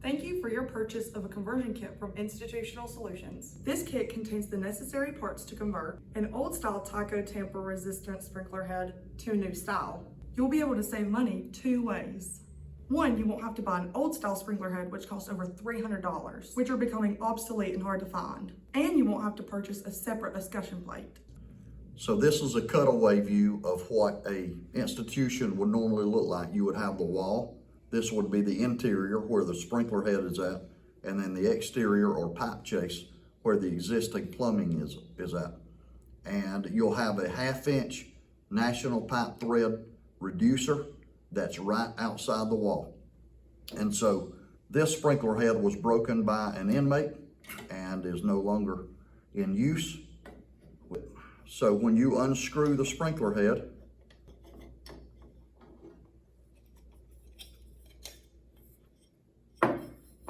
Thank you for your purchase of a conversion kit from Institutional Solutions. This kit contains the necessary parts to convert an old style Tyco tamper resistant sprinkler head to a new style. You'll be able to save money two ways. One, you won't have to buy an old style sprinkler head which costs over $300, which are becoming obsolete and hard to find. And you won't have to purchase a separate escutcheon plate. So this is a cutaway view of what a institution would normally look like. You would have the wall. This would be the interior where the sprinkler head is at, and then the exterior or pipe chase where the existing plumbing is at. And you'll have a 1/2 inch national pipe thread reducer that's right outside the wall. And so this sprinkler head was broken by an inmate and is no longer in use. So when you unscrew the sprinkler head,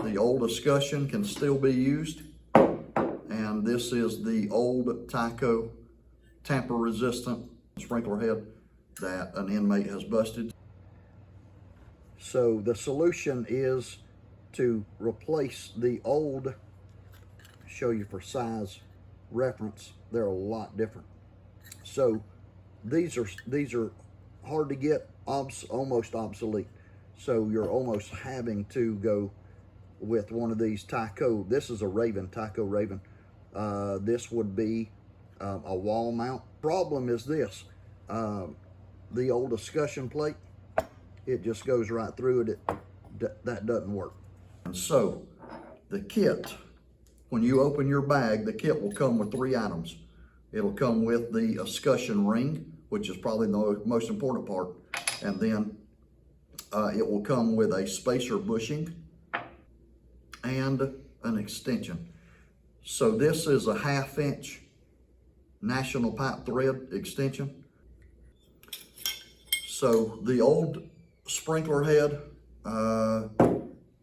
the old escutcheon can still be used. And this is the old Tyco tamper resistant sprinkler head that an inmate has busted. So the solution is to replace the old, show you for size reference, they're a lot different. So these are hard to get, almost obsolete. So you're almost having to go with one of these Tyco. This is a Raven, Tyco Raven. This would be a wall mount. Problem is this, the old escutcheon plate, it just goes right through it. That doesn't work. And so the kit, when you open your bag, the kit will come with 3 items. It'll come with the escutcheon ring, which is probably the most important part. And then it will come with a spacer bushing and an extension. So this is a 1/2 inch national pipe thread extension. So the old sprinkler head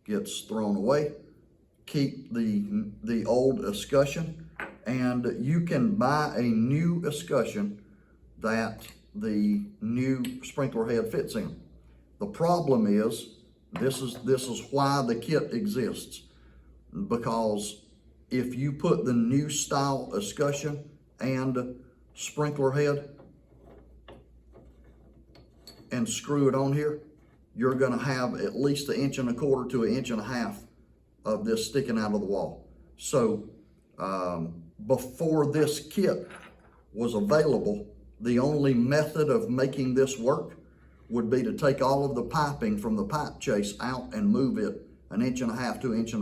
gets thrown away. Keep the old escutcheon, and you can buy a new escutcheon that the new sprinkler head fits in. The problem is, this is why the kit exists, because if you put the new style escutcheon and sprinkler head and screw it on here, you're gonna have at least 1.25 inches to 1.5 inches of this sticking out of the wall. So before this kit was available, the only method of making this work would be to take all of the piping from the pipe chase out and move it 1.5 inches to 1.25 inches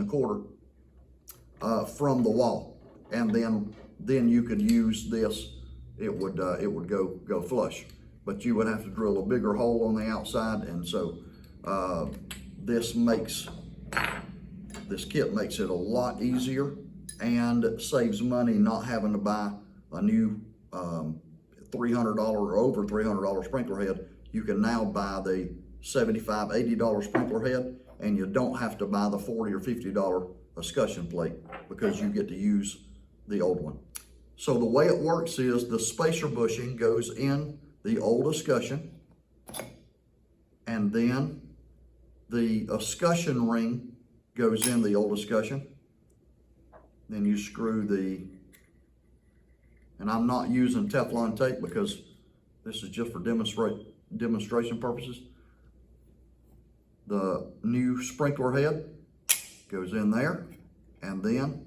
from the wall, and then you could use this. It would go flush, but you would have to drill a bigger hole on the outside, and so this kit makes it a lot easier and saves money not having to buy a new $300 or over $300 sprinkler head. You can now buy the $75, $80 sprinkler head, and you don't have to buy the $40 or $50 escutcheon plate because you get to use the old one. So the way it works is the spacer bushing goes in the old escutcheon, and then the escutcheon ring goes in the old escutcheon. Then you screw and I'm not using Teflon tape because this is just for demonstration purposes. The new sprinkler head goes in there, and then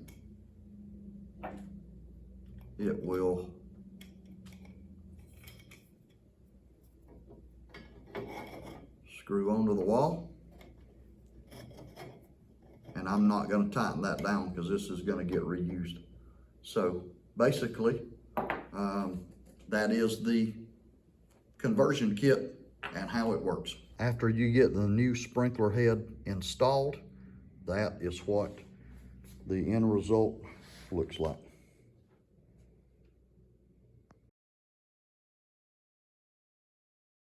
it will screw onto the wall. And I'm not going to tighten that down because this is going to get reused. So basically, that is the conversion kit and how it works. After you get the new sprinkler head installed, that is what the end result looks like.